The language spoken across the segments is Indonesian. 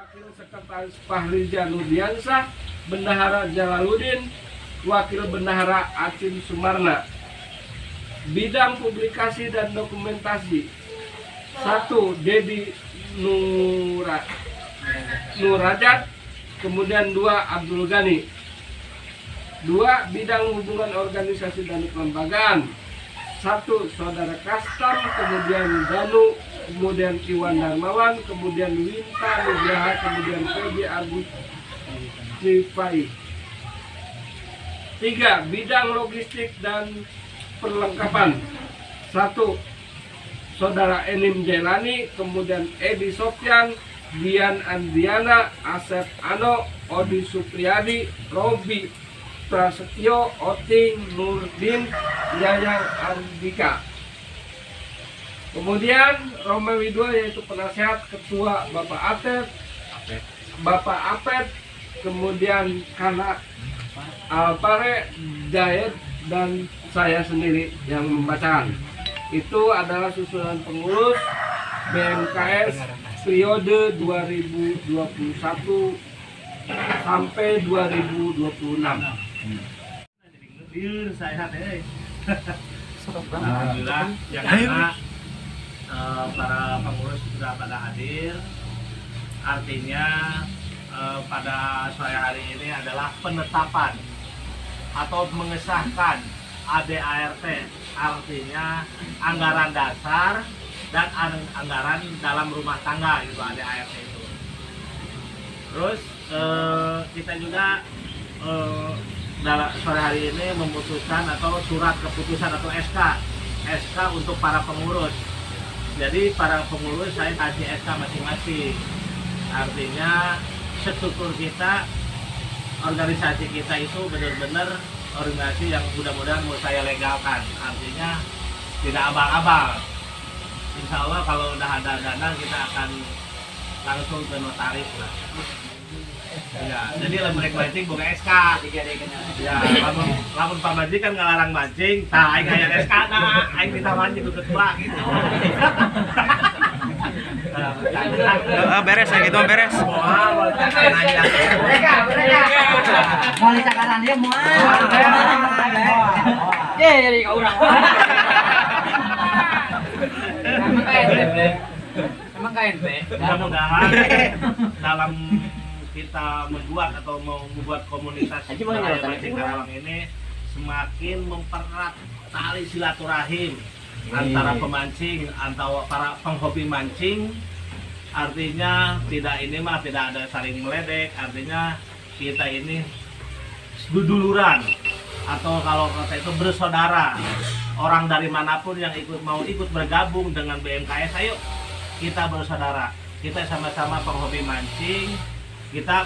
Wakil Sekretaris Fahri Janudiansah, Bendahara Jalaluddin, Wakil Bendahara Acin Sumarna. Bidang publikasi dan dokumentasi 1. Dedi Nurajat, kemudian 2. Abdul Ghani. 2. Bidang hubungan organisasi dan kelembagaan 1. Saudara Kastam, kemudian Danu, kemudian Iwan Darmawan, kemudian Winta Nugraha, kemudian Peggy Agus Rifai. 3. Bidang logistik dan perlengkapan 1. Saudara Enim Jelani, kemudian Edi Sofyan, Dian Andriana, Asep Ano, Odi Supriyadi, Robi Prasetyo, Oting Nurdin, Yayang Andika. Kemudian Roma Widwa yaitu penasehat ketua Bapak Apet, kemudian Kana Alpare Jayed, dan saya sendiri yang membacakan. Itu adalah susunan pengurus BMKS periode 2021 sampai 2026. Alhamdulillah yang mana para pengurus sudah pada hadir. Artinya pada sore hari ini adalah penetapan atau mengesahkan ADART, artinya anggaran dasar dan anggaran dalam rumah tangga, itu ADART itu. Terus kita juga dalam sore hari ini memutuskan atau surat keputusan atau SK untuk para pengurus. Jadi para pengurus saya kasih SK masing-masing. Artinya struktur kita, organisasi kita itu benar-benar organisasi yang mudah-mudahan mau saya legalkan. Artinya tidak abal-abal. Insya Allah kalau udah ada dana kita akan langsung ke notaris lah. Ya, jadi lembaga mancing bukan SK. Ya, lamun Pak Maji kan ngelarang mancing, nah aing aya SK na, aing bisa mancing ke ketua gitu. Beres ya gitu, beres. Mau dicakaran dia mau. Jadi kau urang. Emang KNP. Mudah-mudahan dalam kita membuat atau mau membuat komunitas mancing Karawang ini semakin mempererat tali silaturahim antara pemancing, antara para penghobi mancing. Artinya tidak ada saling meledek, artinya kita ini seduluran atau kalau kata itu bersaudara. Orang dari manapun yang mau ikut bergabung dengan BMKS, ayo kita bersaudara, kita sama-sama penghobi mancing. Kita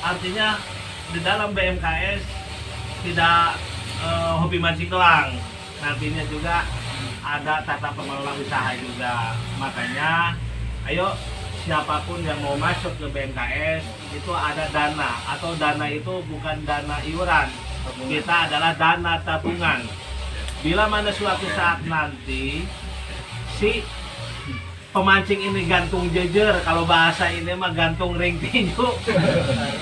artinya di dalam BMKS tidak hobi mancing doang, nantinya juga ada tata pengelola usaha juga. Makanya ayo siapapun yang mau masuk ke BMKS itu ada dana, atau dana itu bukan dana iuran, kita adalah dana tabungan. Bila mana suatu saat nanti si pemancing ini gantung jejer, kalau bahasa ini mah gantung ring tinju,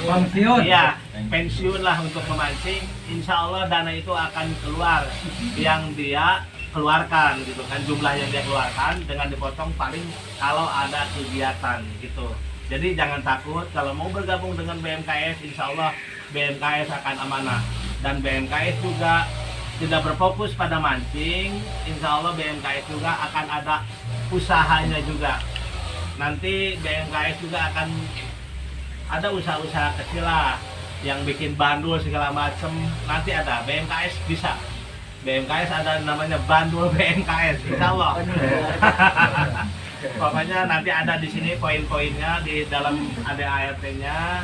Pensiun. ya pensiun lah untuk memancing. Insya Allah dana itu akan keluar yang dia keluarkan gitu kan, jumlah yang dia keluarkan dengan dipotong paling kalau ada kegiatan gitu. Jadi jangan takut kalau mau bergabung dengan BMKS, insya Allah BMKS akan amanah, dan BMKS juga tidak berfokus pada mancing. Insya Allah BMKS juga akan ada usahanya juga. Nanti BMKS juga akan ada usaha-usaha kecil lah, yang bikin bandul segala macem. Nanti ada BMKS bisa. BMKS ada namanya bandul BMKS, insya Allah. Pokoknya nanti ada di sini poin-poinnya di dalam ADART-nya.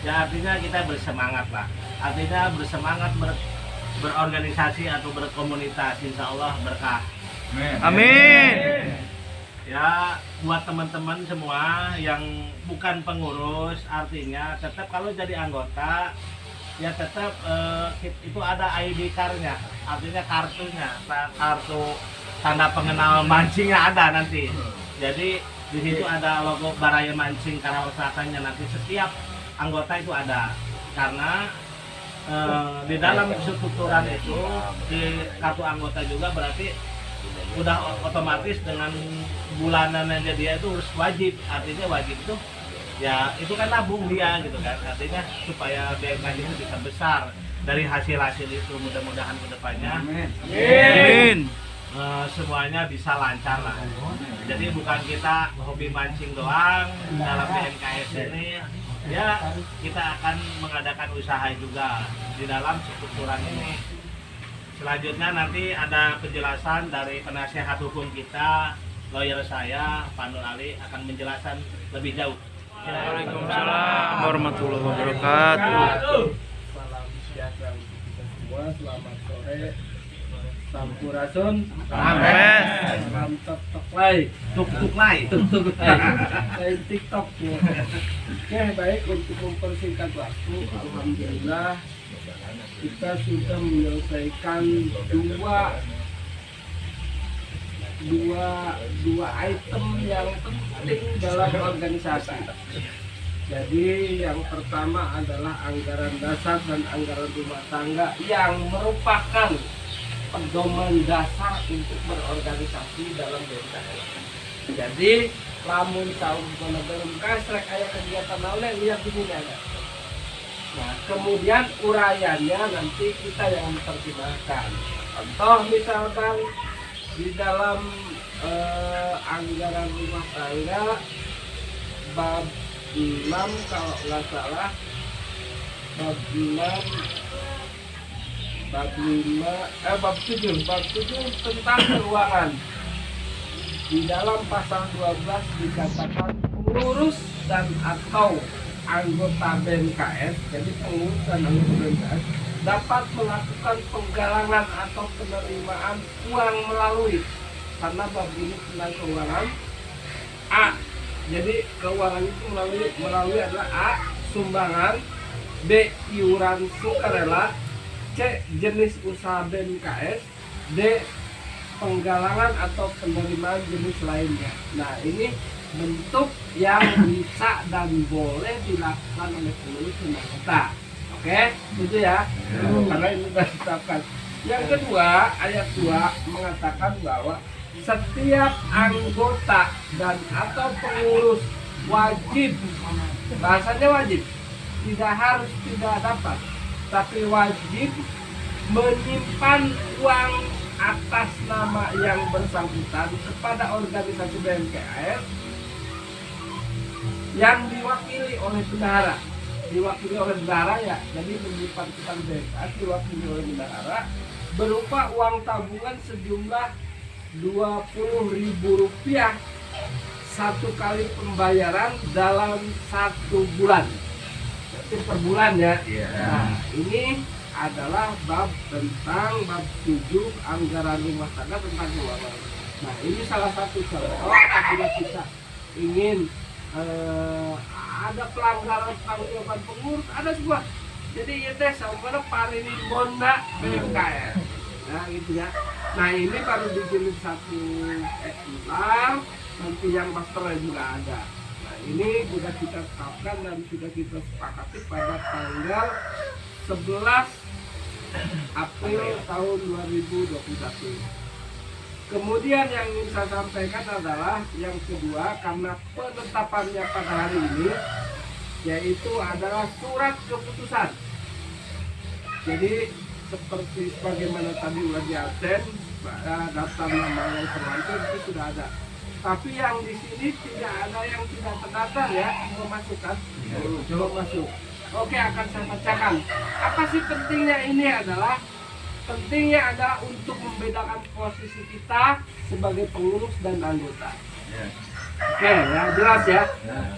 Ya artinya kita bersemangat lah. Artinya bersemangat berorganisasi atau berkomunitas, insya Allah berkah. Amin. Ya buat teman-teman semua yang bukan pengurus, artinya tetap kalau jadi anggota ya tetap itu ada ID card-nya, artinya kartunya, kartu tanda pengenal mancingnya ada nanti. Jadi Di situ ada logo Baraya Mancing Karawang Selatannya, nanti setiap anggota itu ada. Karena di dalam strukturan itu di kartu anggota juga berarti udah otomatis dengan bulanannya dia itu harus wajib. Artinya wajib itu ya itu kan nabung dia gitu kan, artinya supaya BMKG itu bisa besar dari hasil-hasil itu. Mudah-mudahan kedepannya Amin. semuanya bisa lancar lah. Jadi bukan kita hobi mancing doang dalam BMKS ini, ya kita akan mengadakan usaha juga di dalam strukturan ini. Selanjutnya nanti ada penjelasan dari penasehat hukum kita, lawyer saya, Pak Nur Ali akan menjelaskan lebih jauh. Waalaikumsalam warahmatullahi wabarakatuh. Salam sejahtera untuk kita semua. Selamat sore. Sampurasun. Amin. Salam tok lay. Tuk lay. Tuk lay. Lain TikTok. Oke, baik, untuk mempersingkat waktu, alhamdulillah kita sudah menyelesaikan dua item yang penting dalam organisasi. Jadi yang pertama adalah anggaran dasar dan anggaran rumah tangga yang merupakan pedoman dasar untuk berorganisasi dalam BMKS. Jadi lamun tahun belum kasrek aya kegiatan naon lihat di sini ada. Nah, kemudian uraiannya nanti kita yang menerjemahkan. Contoh misalkan di dalam anggaran rumah tangga bab 6 kalau nggak salah, bab 6 bab 7 tentang keuangan. Di dalam pasal 12 dikatakan pengurus dan atau anggota BMKS, jadi pengurus dan anggota BMKS dapat melakukan penggalangan atau penerimaan uang melalui, karena bab ini tentang keuangan. A, jadi keuangan itu melalui adalah A, sumbangan, B, iuran sukarela, C, jenis usaha BMKS, D, penggalangan atau penerimaan jenis lainnya. Nah, ini bentuk yang bisa dan boleh dilakukan oleh pengurus dan anggota. Oke, itu ya. Karena ini sudah ditetapkan. Yang kedua, ayat 2 mengatakan bahwa setiap anggota dan atau pengurus wajib, bahasanya wajib, tidak harus tidak dapat, tapi wajib menyimpan uang atas nama yang bersangkutan kepada organisasi BMKS yang diwakili oleh bendahara. Diwakili oleh bendahara ya, jadi menyimpan utang BMKS diwakili oleh bendahara berupa uang tabungan sejumlah Rp20.000 satu kali pembayaran dalam 1 bulan. Itu per bulan ya. Nah, ini adalah bab tentang bab 7 anggaran rumah tangga tentang keuangan. Nah, ini salah satu contoh apabila kita ingin ada pelanggaran tanggungan pengurus, ada semua. Jadi itu sama parini bonda BMKS. Nah, gitu ya. Nah, ini baru dijilid 1 eksemplar, nanti yang masternya juga ada. Nah, ini sudah kita tetapkan dan sudah kita sepakati pada tanggal 11 April tahun 2021. Kemudian yang ingin saya sampaikan adalah yang kedua, karena penetapannya pada hari ini, yaitu adalah surat keputusan. Jadi seperti bagaimana tadi sudah di absen, daftar nama yang terlanjur itu sudah ada. Tapi yang di sini tidak ada yang tidak terdaftar ya, mau masuk kan? Coba masuk. Oke, akan saya bacakan. Apa sih pentingnya ini adalah? Pentingnya adalah untuk membedakan posisi kita sebagai pengurus dan anggota. Oke, ya jelas ya.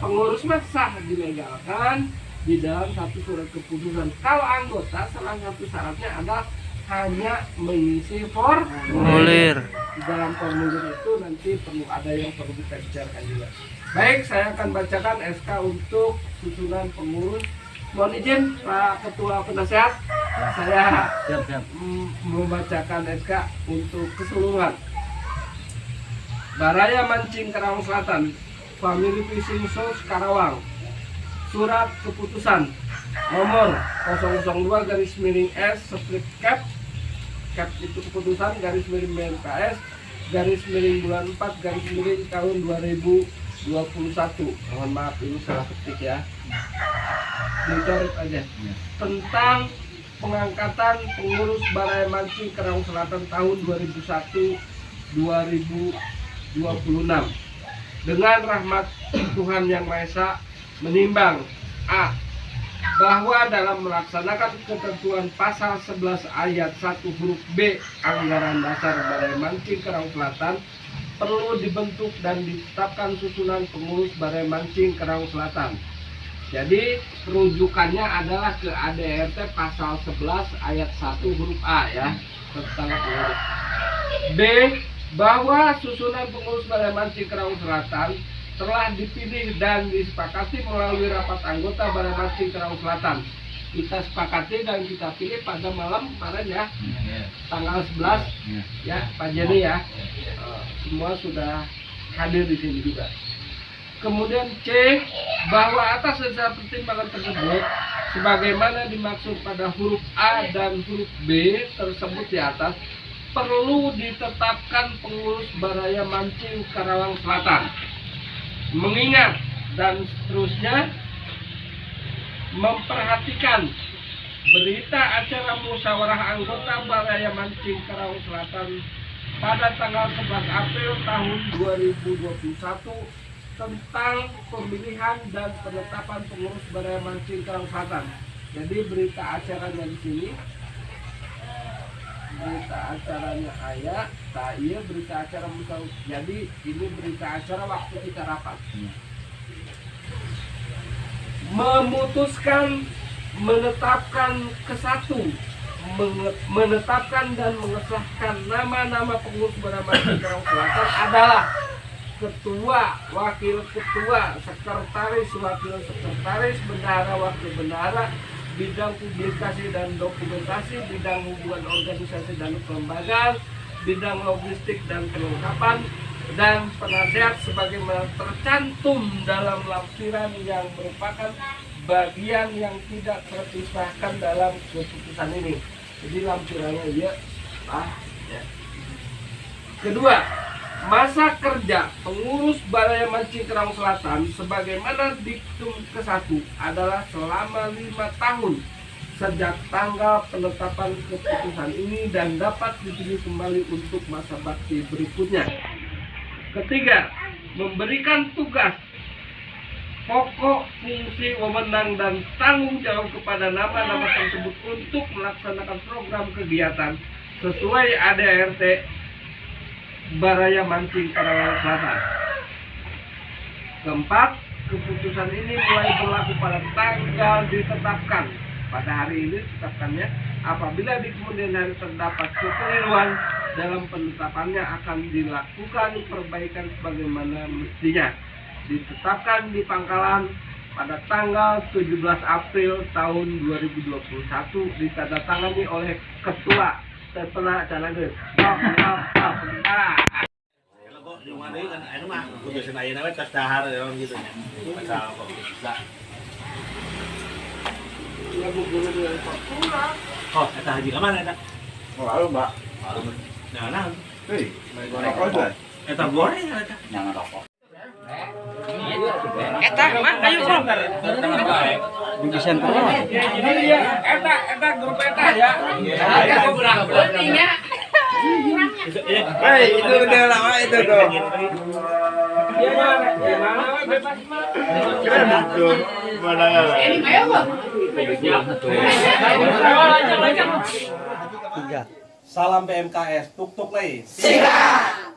Pengurus mah sah dilegalkan di dalam satu surat keputusan. Kalau anggota, salah satu syaratnya adalah hanya mengisi formulir. Di dalam formulir itu nanti perlu ada yang perlu kita bicarakan juga. Baik, saya akan bacakan SK untuk susunan pengurus. Mohon izin Pak Ketua Penasehat, saya membacakan SK untuk keseluruhan. Baraya Mancing Karawang Selatan Family Fishing Source Karawang. Surat keputusan nomor 002/S split cap itu keputusan _MKS bulan 4 tahun 2021. Mohon maaf ini salah ketik ya, dicoret aja. Tentang pengangkatan pengurus Balai Mancing Karawang Selatan tahun 2001-2026 dengan rahmat Tuhan Yang Maha Esa menimbang A. Bahwa dalam melaksanakan ketentuan pasal 11 ayat 1 huruf B Anggaran Dasar Balai Mancing Karawang Selatan perlu dibentuk dan ditetapkan susunan pengurus Balai Mancing Karawang Selatan. Jadi rujukannya adalah ke ADRT pasal 11 ayat 1 huruf A ya, tentang pengurus. B. Bahwa susunan pengurus Balai Mancing Karawang Selatan telah dipilih dan disepakati melalui rapat anggota Balai Mancing Karawang Selatan. Kita sepakati dan kita pilih pada malam kemarin ya, tanggal 11 ya, Pak Jenny ya. Semua sudah hadir di sini juga. Kemudian C. Bahwa atas dasar pertimbangan tersebut, sebagaimana dimaksud pada huruf A dan huruf B tersebut di atas, perlu ditetapkan pengurus Balai Mancing Karawang Selatan. Mengingat dan seterusnya memperhatikan berita acara musyawarah anggota Balai Mancing Karawang Selatan pada tanggal 11 April tahun 2021 tentang pemilihan dan penetapan pengurus Balai Mancing Karawang Selatan. Jadi berita acaranya di sini, berita acaranya ayat, iya berita acara musyawarah. Jadi ini berita acara waktu kita rapat. Memutuskan menetapkan menetapkan dan mengesahkan nama-nama pengurus Balai Mancing Karawang Selatan adalah ketua, wakil ketua, sekretaris, wakil sekretaris, bendahara, wakil bendahara, bidang publikasi dan dokumentasi, bidang hubungan organisasi dan kelembagaan, bidang logistik dan kelengkapan, dan penasehat sebagaimana tercantum dalam lampiran yang merupakan bagian yang tidak terpisahkan dalam keputusan ini. Jadi lampirannya dia ya. Kedua, masa kerja pengurus Balai Mancing Karawang Selatan sebagaimana diktum ke-1 adalah selama 5 tahun sejak tanggal penetapan keputusan ini dan dapat dipilih kembali untuk masa bakti berikutnya. Ketiga, memberikan tugas pokok, fungsi, wewenang, dan tanggung jawab kepada nama-nama tersebut untuk melaksanakan program kegiatan sesuai ADRT Balai Mancing Karawang Selatan. Keempat, keputusan ini mulai berlaku pada tanggal ditetapkan. Pada hari ini ditetapkannya, apabila di kemudian hari terdapat kekeliruan dalam penetapannya akan dilakukan perbaikan sebagaimana mestinya. Ditetapkan di Pangkalan pada tanggal 17 April tahun 2021, ditandatangani oleh Ketua Tepena Canager. Oh, eta haji ka mana eta? Oh, halo, Mbak. Nah, Hei, rokok. eta goreng eta. Jangan rokok. Eta mah ayo bro. Bungkusan kulo. Ini dia, eta grup eta ya. Eta kurang pentingnya. Hei, itu udah lama itu tuh. Gimana bebas mah. Keren itu. Mana enggak? Ini kayak apa? Tiga. Salam PMKS, tuk-tuk lei. Sikat.